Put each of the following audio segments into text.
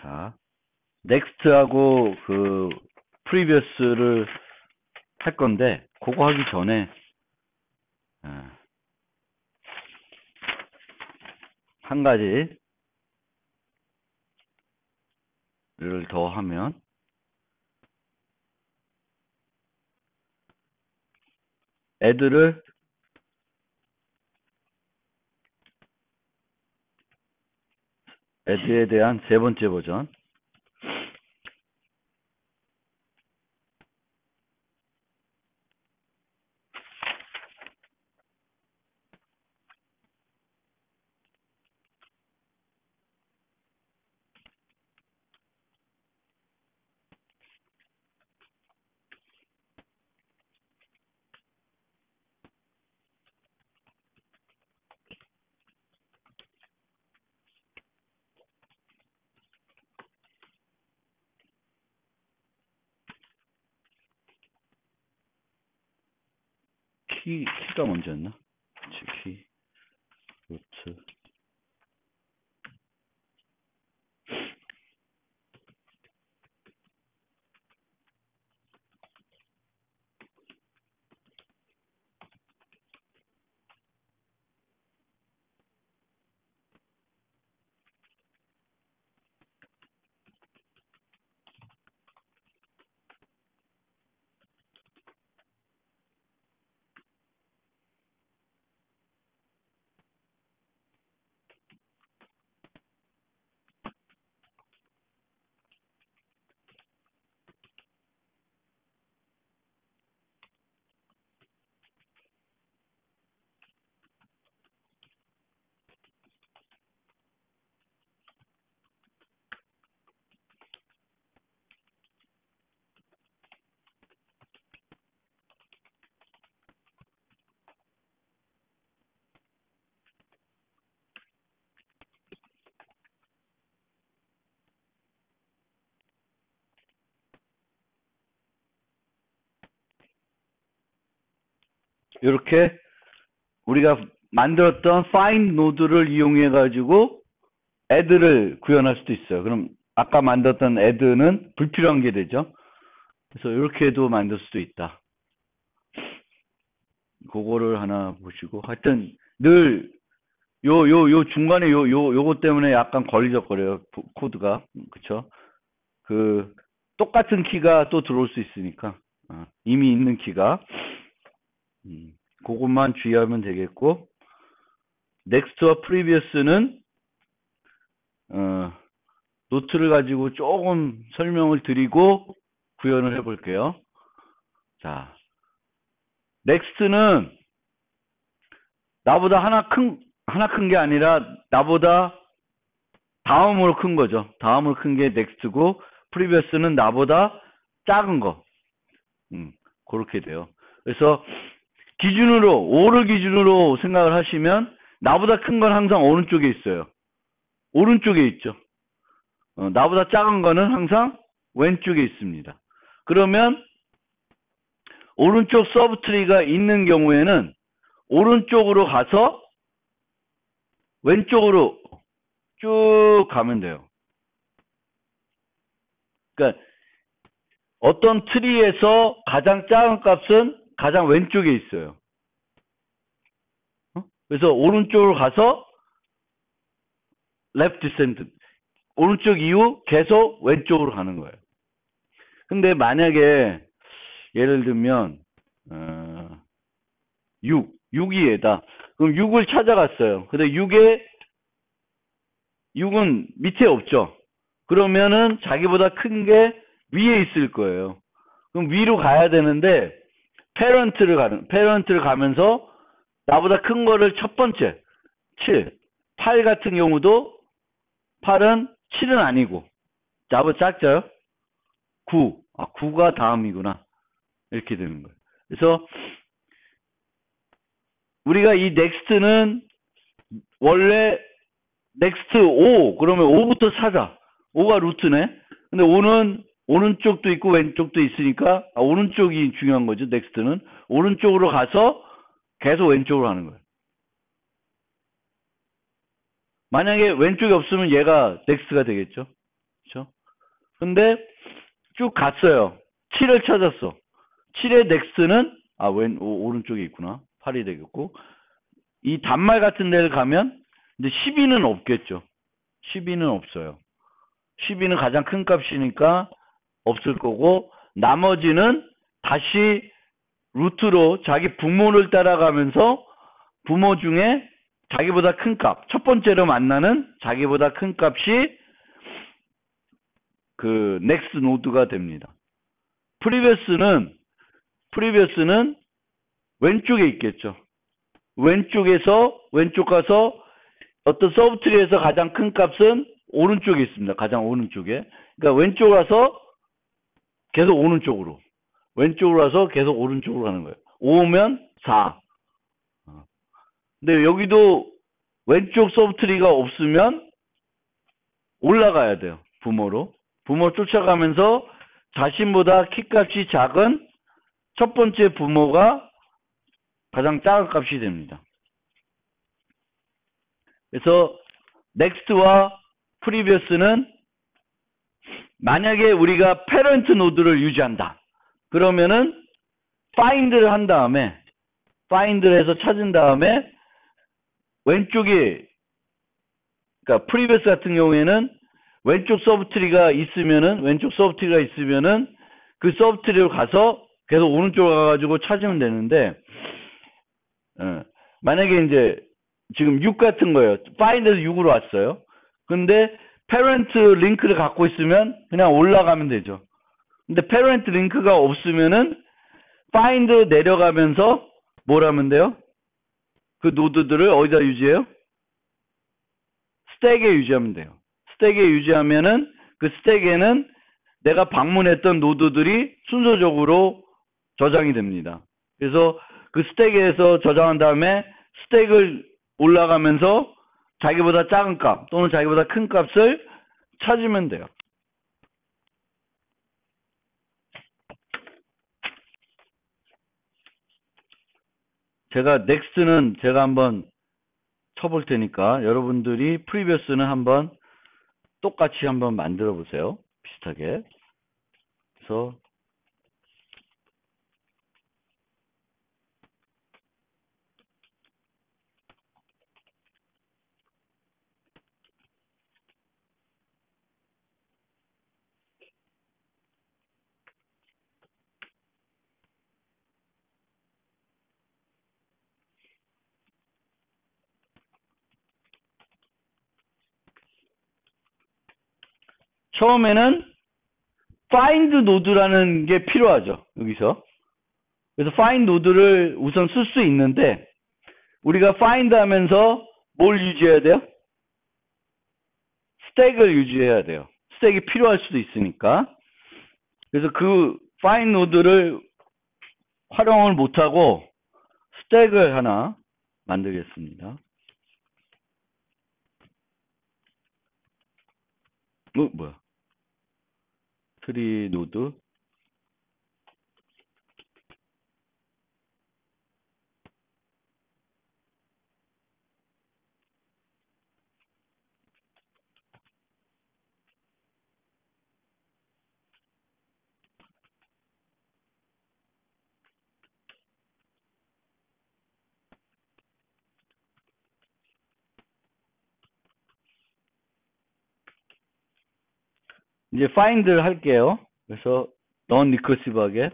자, 넥스트하고 그 프리비어스를 할 건데 그거 하기 전에 한 가지를 더 하면 애들을 애드에 대한 세 번째 버전 키가 먼저였나? 키, 루트. 이렇게 우리가 만들었던 find 노드를 이용해 가지고 애들을 구현할 수도 있어요. 그럼 아까 만들었던 애들은 불필요한 게 되죠. 그래서 이렇게도 만들 수도 있다. 그거를 하나 보시고 하여튼 늘 요 중간에 요거 때문에 약간 걸리적거려요. 코드가. 그쵸? 그 똑같은 키가 또 들어올 수 있으니까. 이미 있는 키가. 그것만 주의하면 되겠고, 넥스트와 프리비어스는 노트를 가지고 조금 설명을 드리고 구현을 해볼게요. 자, 넥스트는 나보다 하나 큰 게 아니라 나보다 다음으로 큰 거죠. 다음으로 큰 게 넥스트고, 프리비어스는 나보다 작은 거. 그렇게 돼요. 그래서 기준으로 5를 기준으로 생각을 하시면 나보다 큰 건 항상 오른쪽에 있어요. 오른쪽에 있죠. 나보다 작은 거는 항상 왼쪽에 있습니다. 그러면 오른쪽 서브트리가 있는 경우에는 오른쪽으로 가서 왼쪽으로 쭉 가면 돼요. 그러니까 어떤 트리에서 가장 작은 값은 가장 왼쪽에 있어요. 그래서 오른쪽으로 가서 left descendant. 오른쪽 이후 계속 왼쪽으로 가는 거예요. 근데 만약에 예를 들면 6이 얘다. 그럼 6을 찾아갔어요. 근데 6은 밑에 없죠. 그러면은 자기보다 큰 게 위에 있을 거예요. 그럼 위로 가야 되는데 페런트를 가면서 나보다 큰 거를 첫 번째 7, 8 같은 경우도 8은 7은 아니고 나보다 작죠? 9. 9가 다음이구나. 이렇게 되는 거예요. 그래서 우리가 이 넥스트는 원래 넥스트 5 그러면 5부터 찾아. 5가 루트네. 근데 5는 오른쪽도 있고 왼쪽도 있으니까 오른쪽이 중요한 거죠. 넥스트는 오른쪽으로 가서 계속 왼쪽으로 하는 거예요. 만약에 왼쪽이 없으면 얘가 넥스트가 되겠죠. 그렇죠? 근데 쭉 갔어요. 7을 찾았어. 7의 넥스트는 오른쪽에 있구나. 8이 되겠고 이 단말 같은 데를 가면 이제 12는 없겠죠. 12는 없어요. 12는 가장 큰 값이니까 없을 거고 나머지는 다시 루트로 자기 부모를 따라가면서 부모 중에 자기보다 큰 값, 첫 번째로 만나는 자기보다 큰 값이 그 넥스트 노드가 됩니다. 프리비어스는 왼쪽에 있겠죠. 왼쪽 가서 어떤 서브트리에서 가장 큰 값은 오른쪽에 있습니다. 가장 오른쪽에. 그러니까 왼쪽 가서 계속 오른쪽으로. 왼쪽으로 가서 계속 오른쪽으로 가는 거예요. 5면 4. 근데 여기도 왼쪽 서브트리가 없으면 올라가야 돼요. 부모로 쫓아가면서 자신보다 키값이 작은 첫 번째 부모가 가장 작은 값이 됩니다. 그래서 넥스트와 프리비어스는 만약에 우리가 페런트 노드를 유지한다. 그러면은 find를 한 다음에 find를 해서 찾은 다음에 왼쪽에 그러니까 프리비어스 같은 경우에는 왼쪽 서브트리가 있으면은 그 서브트리로 가서 계속 오른쪽으로 가가지고 찾으면 되는데 만약에 이제 지금 6 같은 거예요. find에서 6으로 왔어요. 근데 parent 링크를 갖고 있으면 그냥 올라가면 되죠. 근데 parent 링크가 없으면은 find 내려가면서 뭘 하면 돼요? 그 노드들을 어디다 유지해요? 스택에 유지하면 돼요. 스택에 유지하면은 그 스택에는 내가 방문했던 노드들이 순서적으로 저장이 됩니다. 그래서 그 스택에서 저장한 다음에 스택을 올라가면서 자기보다 작은 값 또는 자기보다 큰 값을 찾으면 돼요. 제가 넥스트는 제가 한번 쳐볼 테니까 여러분들이 프리비어스는 한번 똑같이 한번 만들어 보세요. 비슷하게. 그래서 처음에는 find 노드라는 게 필요하죠. 여기서. 그래서 find 노드를 우선 쓸 수 있는데 우리가 find 하면서 뭘 유지해야 돼요? 스택을 유지해야 돼요. 스택이 필요할 수도 있으니까. 그래서 그 find 노드를 활용을 못하고 스택을 하나 만들겠습니다. 뭐야? 트리 노드. 이제 find를 할게요. 그래서 non recursive하게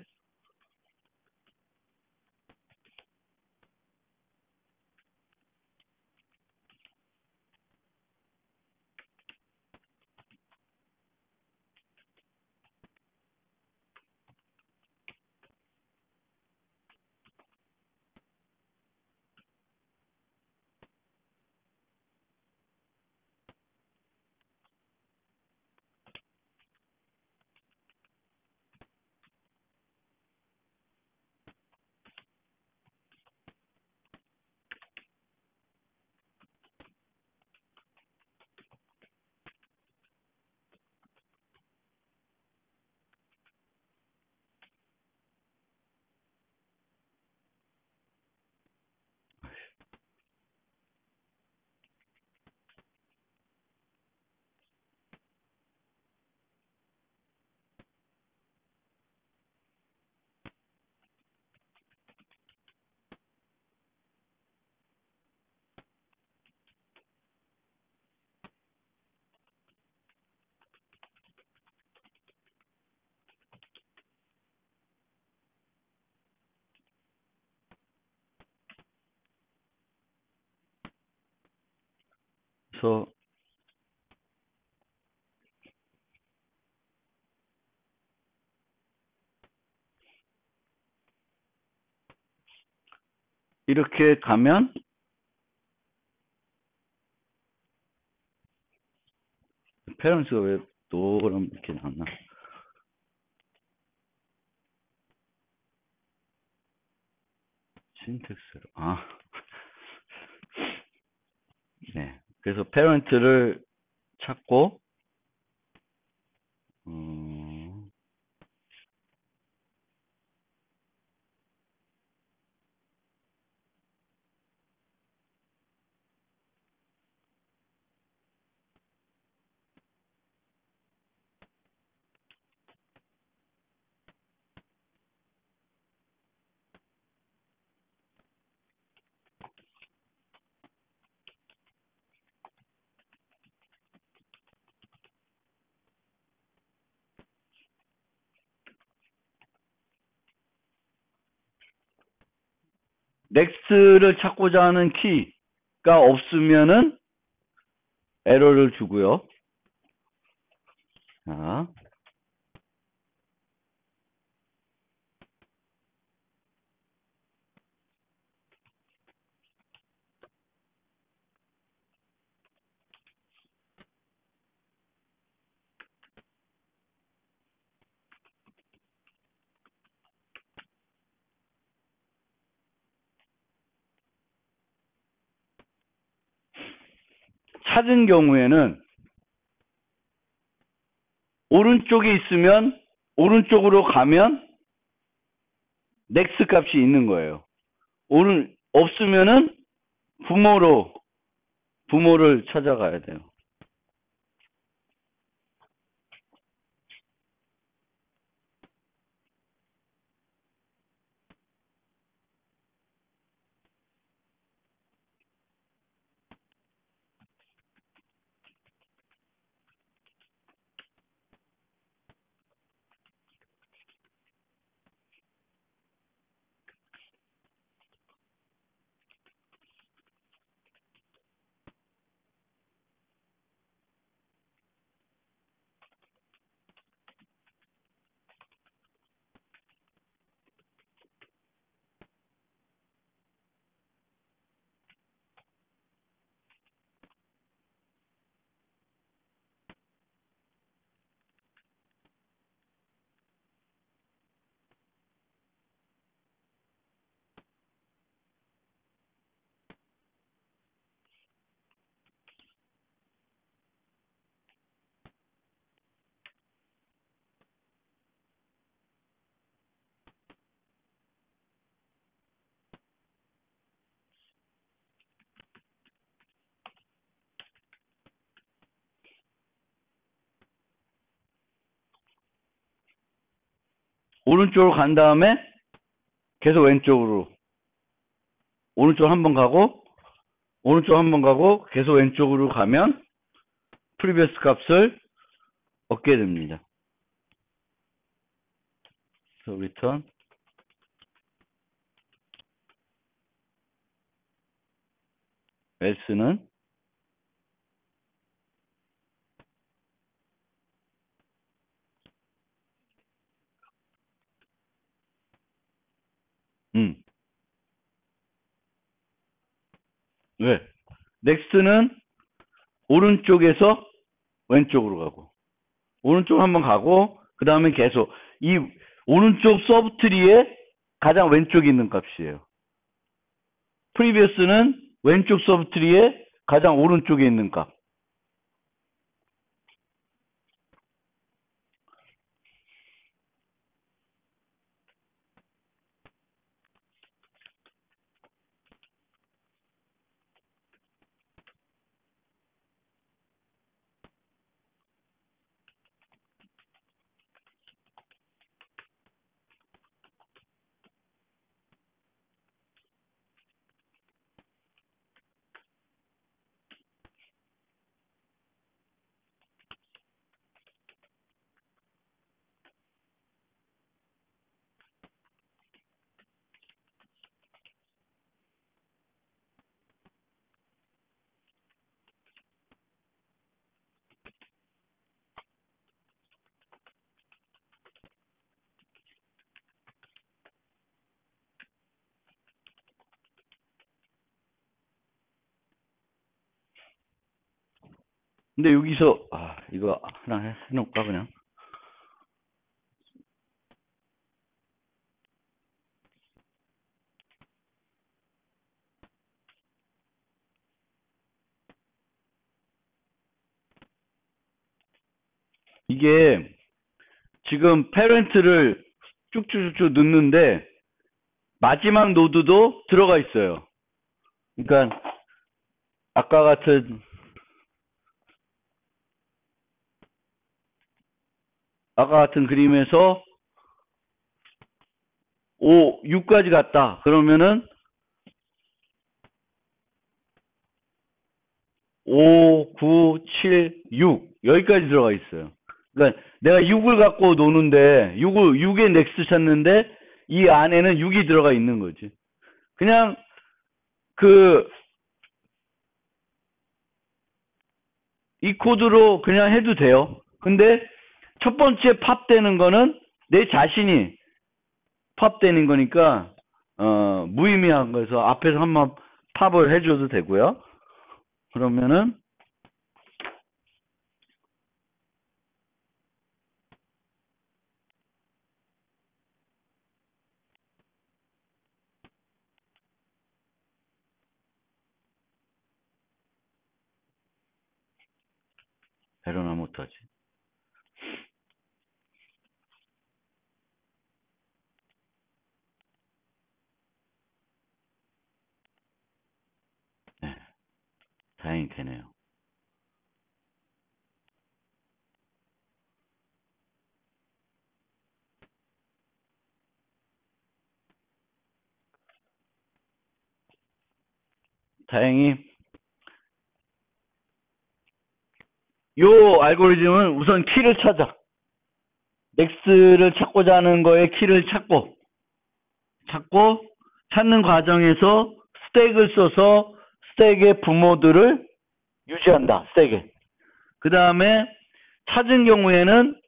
그래서 이렇게 가면 페런스가 왜 노란 이렇게 나왔나? 신텍스로 네. 그래서 페런트를 찾고 넥스트를 찾고자 하는 키가 없으면은 에러를 주고요. 자, 찾은 경우에는 오른쪽에 있으면 오른쪽으로 가면 넥스 값이 있는 거예요. 없으면은 부모를 찾아가야 돼요. 오른쪽으로 간 다음에 계속 오른쪽 한번 가고 계속 왼쪽으로 가면 프리비어스 값을 얻게 됩니다. 그래서 return else는 왜? 넥스트는 오른쪽에서 왼쪽으로 가고 오른쪽 한번 가고 그 다음에 계속 이 오른쪽 서브트리의 가장 왼쪽에 있는 값이에요. 프리비어스는 왼쪽 서브트리의 가장 오른쪽에 있는 값. 근데 여기서 이거 하나 해놓을까 그냥. 이게 지금 페런트를 쭉쭉쭉 넣는데 마지막 노드도 들어가 있어요. 그러니까 아까 같은 그림에서 6까지 갔다. 그러면은 5, 9, 7, 6 여기까지 들어가 있어요. 그러니까 내가 6을 갖고 노는데 6의 넥스 찾는데 이 안에는 6이 들어가 있는 거지. 그냥 이 코드로 그냥 해도 돼요. 근데 첫 번째 팝되는 거는 내 자신이 팝되는 거니까 무의미한 거에서 앞에서 한번 팝을 해줘도 되고요. 그러면은 에러나 못하지. 네, 다행히 되네요. 다행히 요 알고리즘은 우선 키를 찾아. 넥스트를 찾고자 하는 거에 키를 찾고 찾는 과정에서 스택을 써서 스택의 부모들을 유지한다. 스택에. 그 다음에 찾은 경우에는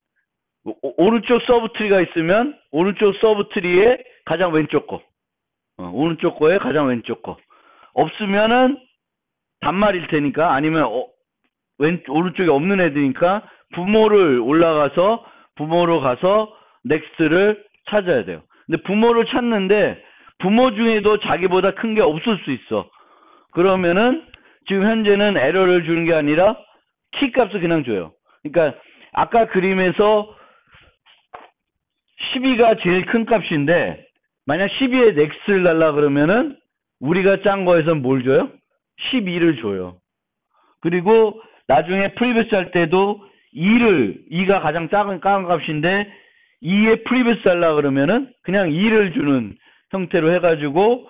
오른쪽 서브트리가 있으면 오른쪽 서브트리의 가장 왼쪽 거. 오른쪽 거에 가장 왼쪽 거. 없으면은 단말일 테니까 아니면 오른쪽에 없는 애들이니까 부모로 가서 넥스트를 찾아야 돼요. 근데 부모를 찾는데 부모 중에도 자기보다 큰 게 없을 수 있어. 그러면은 지금 현재는 에러를 주는 게 아니라 키 값을 그냥 줘요. 그러니까 아까 그림에서 12가 제일 큰 값인데 만약 12에 넥스트를 달라 그러면은 우리가 짠 거에서 뭘 줘요? 12를 줘요. 그리고 나중에 프리비스 할 때도 2가 가장 작은 값인데 2에 프리비스 달라 그러면은 그냥 2를 주는 형태로 해가지고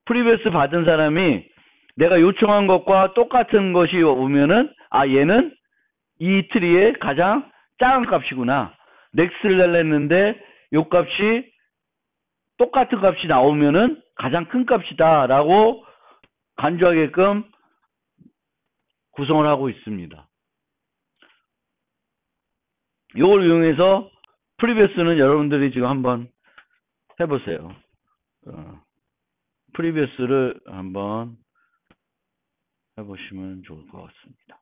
프리비스 받은 사람이 내가 요청한 것과 똑같은 것이 오면은 얘는 이 트리의 가장 작은 값이구나. 넥스를 달랬는데 요 값이 똑같은 값이 나오면은 가장 큰 값이다 라고 간주하게끔 구성을 하고 있습니다. 이걸 이용해서 프리비어스는 여러분들이 지금 한번 해보세요. 프리비어스를 한번 해보시면 좋을 것 같습니다.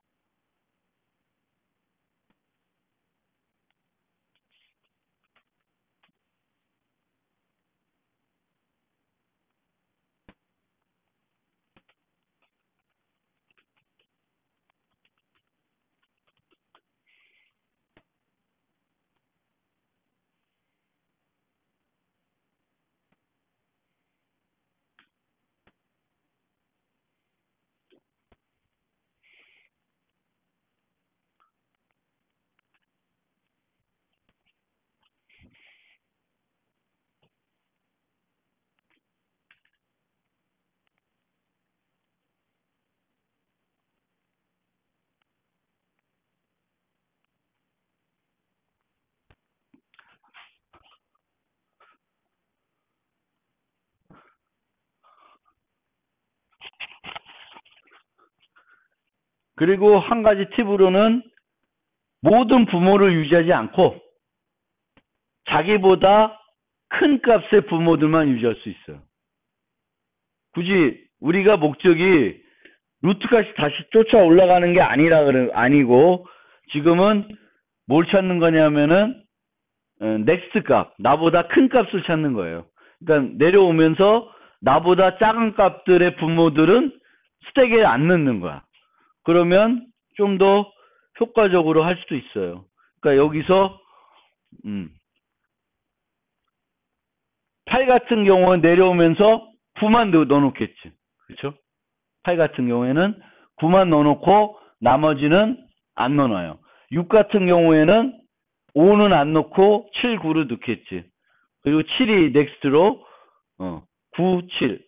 그리고 한 가지 팁으로는 모든 부모를 유지하지 않고 자기보다 큰 값의 부모들만 유지할 수 있어요. 굳이 우리가 목적이 루트까지 다시 쫓아 올라가는 게 아니고, 지금은 뭘 찾는 거냐면은, 넥스트 값, 나보다 큰 값을 찾는 거예요. 그러니까 내려오면서 나보다 작은 값들의 분모들은 스택에 안 넣는 거야. 그러면 좀 더 효과적으로 할 수도 있어요. 그러니까 여기서 8 같은 경우는 내려오면서 9만 넣어놓겠지. 그렇죠? 8 같은 경우에는 9만 넣어놓고 나머지는 안 넣어놔요. 6 같은 경우에는 5는 안 넣고 7, 9를 넣겠지. 그리고 7이 넥스트로 9, 7.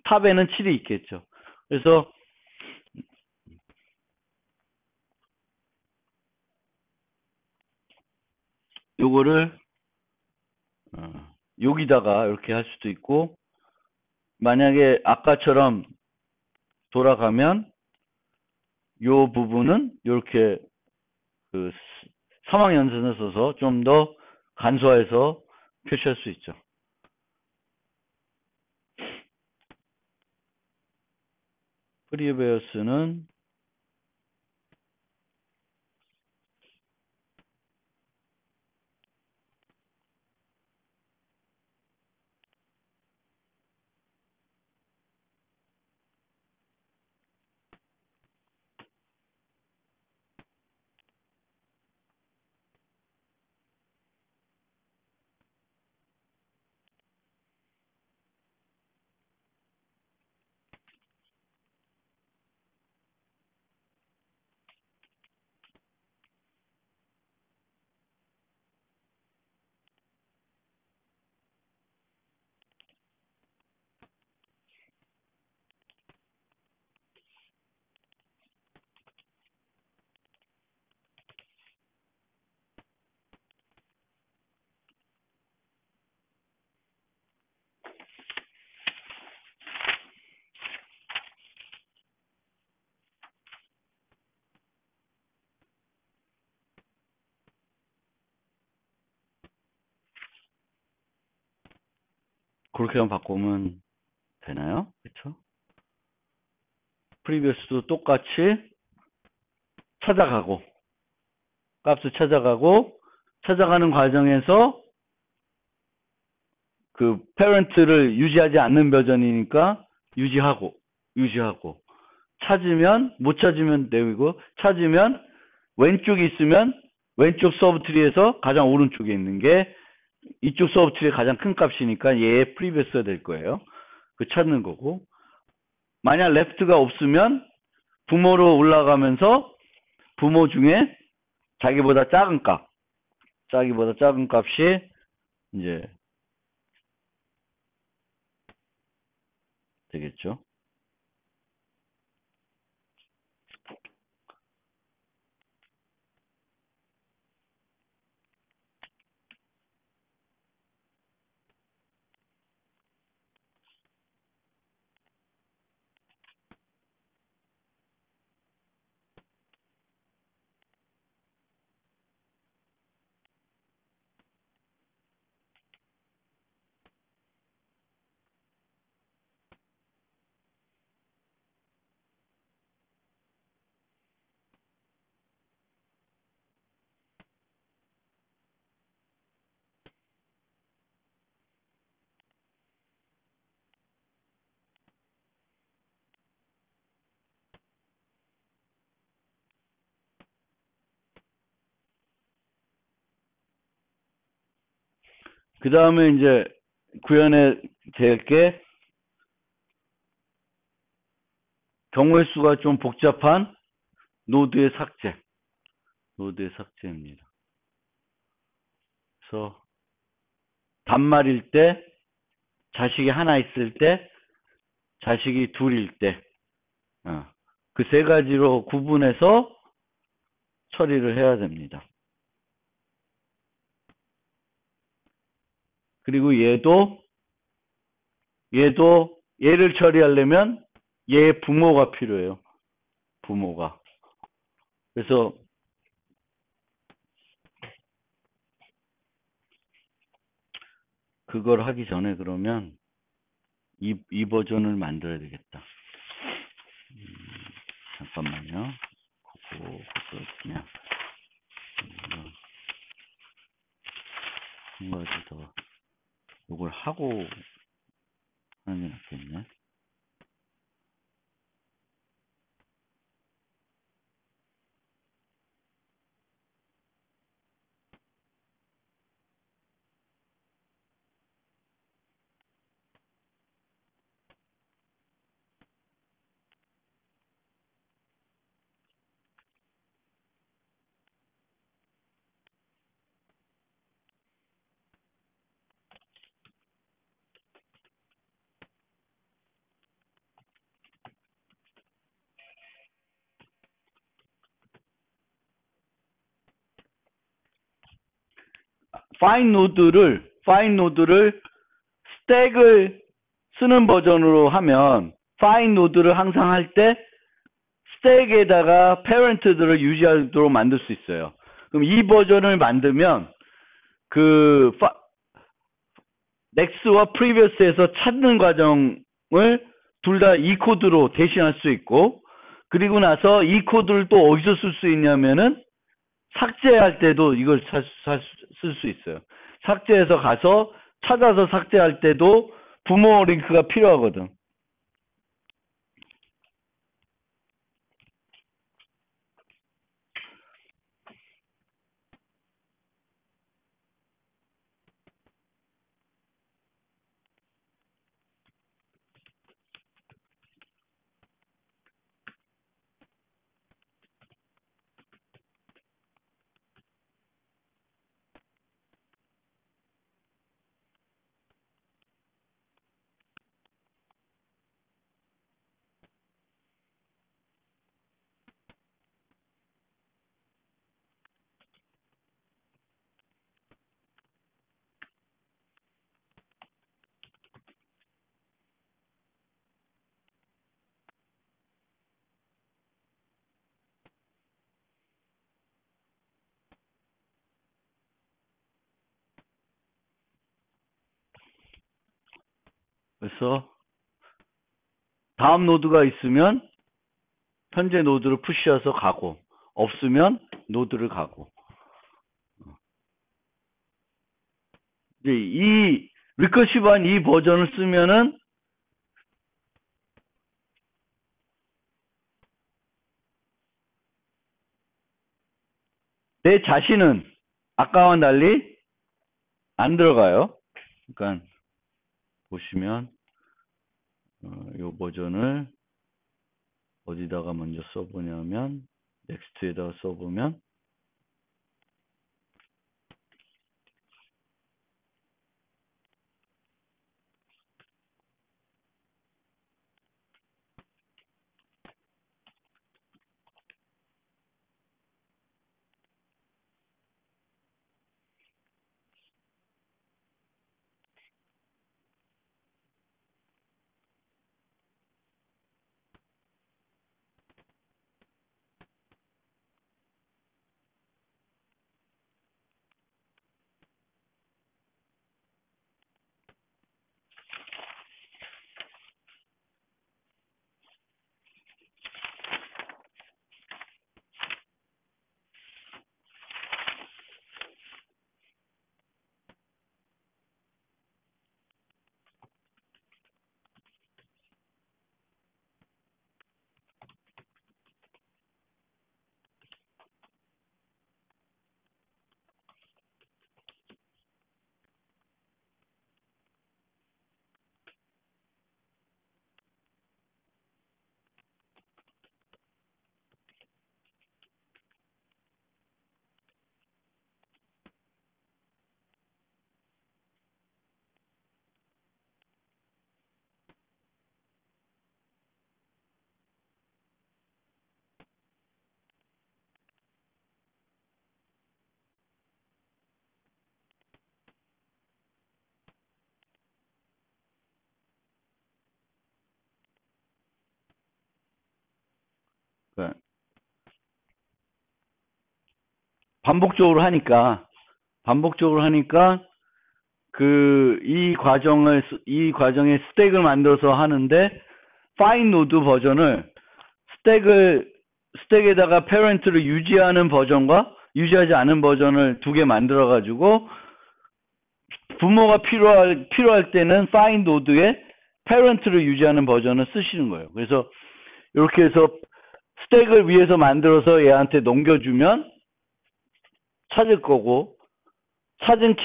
탑에는 7이 있겠죠. 그래서 요거를 여기다가 이렇게 할 수도 있고, 만약에 아까처럼 돌아가면 요 부분은 이렇게 그 사망연산을 써서 좀 더 간소화해서 표시할 수 있죠. 프리베어스는 그렇게만 바꾸면 되나요? 그렇죠? 프리비어스도 똑같이 찾아가고, 값을 찾아가는 과정에서 그 페런트를 유지하지 않는 버전이니까 유지하고 찾으면 못 찾으면 내리고, 찾으면 왼쪽에 있으면 왼쪽 서브트리에서 가장 오른쪽에 있는 게 이쪽 서브트리의 가장 큰 값이니까 얘의 프리비어스가 될 거예요. 그 찾는 거고, 만약 레프트가 없으면 부모로 올라가면서 부모 중에 자기보다 작은 값이 이제 되겠죠. 그 다음에 이제 구현해 될 게 경우의 수가 좀 복잡한 노드의 삭제입니다. 그래서 단말일 때, 자식이 하나 있을 때, 자식이 둘일 때, 그 세 가지로 구분해서 처리를 해야 됩니다. 그리고 얘를 처리하려면 얘의 부모가 필요해요. 부모가. 그래서 그걸 하기 전에 그러면 이 버전을 만들어야 되겠다. 잠깐만요. 그거 그냥 한 가지 더 이걸 하고 하는 게 낫겠네. find 노드를 스택을 쓰는 버전으로 하면 find 노드를 항상 할 때 스택에다가 페런트들을 유지하도록 만들 수 있어요. 그럼 이 버전을 만들면 그 next와 previous에서 찾는 과정을 둘 다 이 코드로 대신할 수 있고, 그리고 나서 이 코드를 또 어디서 쓸 수 있냐면은 삭제할 때도 이걸 쓸 수 있어요. 삭제해서 가서 찾아서 삭제할 때도 부모 링크가 필요하거든. 그래서 다음 노드가 있으면 현재 노드를 푸시해서 가고, 없으면 노드를 가고. 이제 이 리커시브한 이 버전을 쓰면은 내 자신은 아까와 달리 안 들어가요. 그러니까 보시면 이 버전을 어디다가 먼저 써보냐면 넥스트에다가 써보면 반복적으로 하니까 이 과정의 스택을 만들어서 하는데 find 노드 버전을 스택에다가 페런트를 유지하는 버전과 유지하지 않은 버전을 두 개 만들어 가지고 부모가 필요할 때는 find node에 페런트를 유지하는 버전을 쓰시는 거예요. 그래서 이렇게 해서 스택을 위에서 만들어서 얘한테 넘겨주면 찾을 거고, 찾은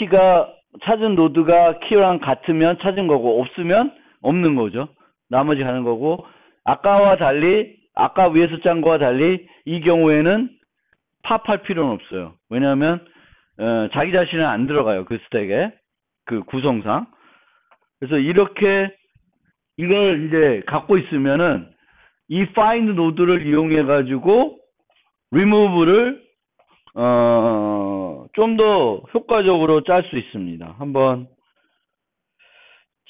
노드가 키랑 같으면 찾은 거고, 없으면 없는 거죠. 나머지 가는 거고, 아까 위에서 짠 거와 달리 이 경우에는 팝할 필요는 없어요. 왜냐하면 자기 자신은 안 들어가요. 그 스택에, 그 구성상. 그래서 이렇게 이걸 이제 갖고 있으면은 이 find 노드를 이용해 가지고 remove를 좀 더 효과적으로 짤 수 있습니다. 한번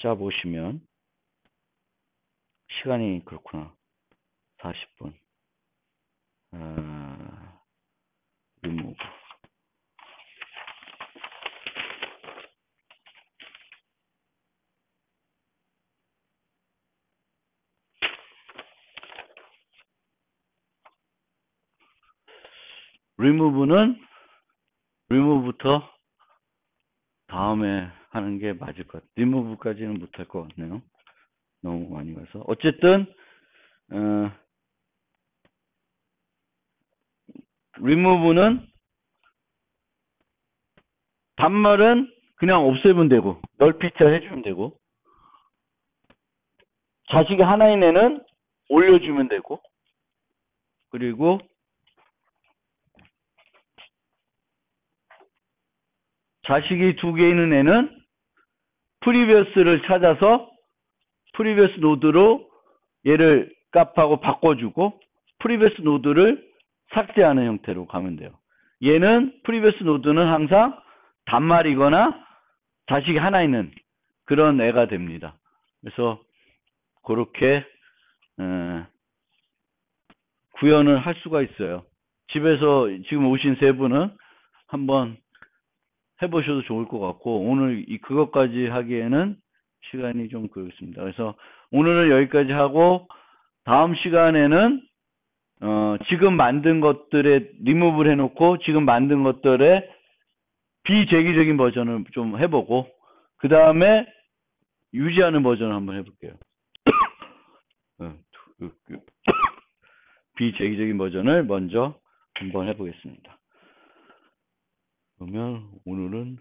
짜 보시면 시간이 그렇구나. 40분. remove. remove부터 다음에 하는 게 맞을 것 같아요. remove까지는 못할 것 같네요. 너무 많이 가서. 어쨌든 remove는 단말은 그냥 없애면 되고 널피트 해주면 되고 자식이 하나인 애는 올려주면 되고 그리고 자식이 두 개 있는 애는 프리비어스를 찾아서 프리비어스 노드로 얘를 값하고 바꿔주고 프리비어스 노드를 삭제하는 형태로 가면 돼요. 얘는 프리비어스 노드는 항상 단말이거나 자식이 하나 있는 그런 애가 됩니다. 그래서 그렇게 구현을 할 수가 있어요. 집에서 지금 오신 세 분은 한번 해보셔도 좋을 것 같고 오늘 그것까지 하기에는 시간이 좀 그렇습니다. 그래서 오늘은 여기까지 하고 다음 시간에는 지금 만든 것들에 리무브를 해놓고 지금 만든 것들의 비재기적인 버전을 좀 해보고 그 다음에 유지하는 버전을 한번 해볼게요. 비재기적인 버전을 먼저 한번 해보겠습니다. 그러면 오늘은